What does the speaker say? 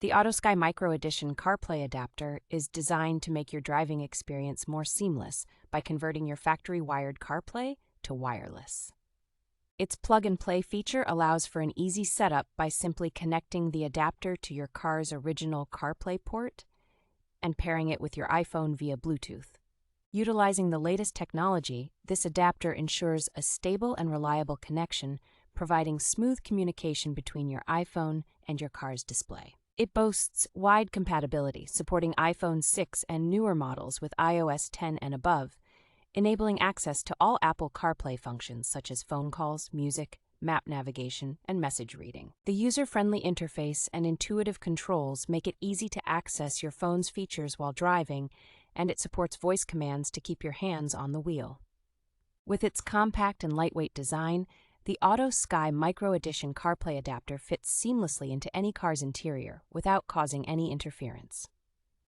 The AutoSky Micro Edition CarPlay adapter is designed to make your driving experience more seamless by converting your factory-wired CarPlay to wireless. Its plug-and-play feature allows for an easy setup by simply connecting the adapter to your car's original CarPlay port and pairing it with your iPhone via Bluetooth. Utilizing the latest technology, this adapter ensures a stable and reliable connection, providing smooth communication between your iPhone and your car's display. It boasts wide compatibility, supporting iPhone 6 and newer models with iOS 10 and above, enabling access to all Apple CarPlay functions such as phone calls, music, map navigation, and message reading. The user-friendly interface and intuitive controls make it easy to access your phone's features while driving, and it supports voice commands to keep your hands on the wheel. With its compact and lightweight design, the AutoSky Micro Edition CarPlay adapter fits seamlessly into any car's interior without causing any interference.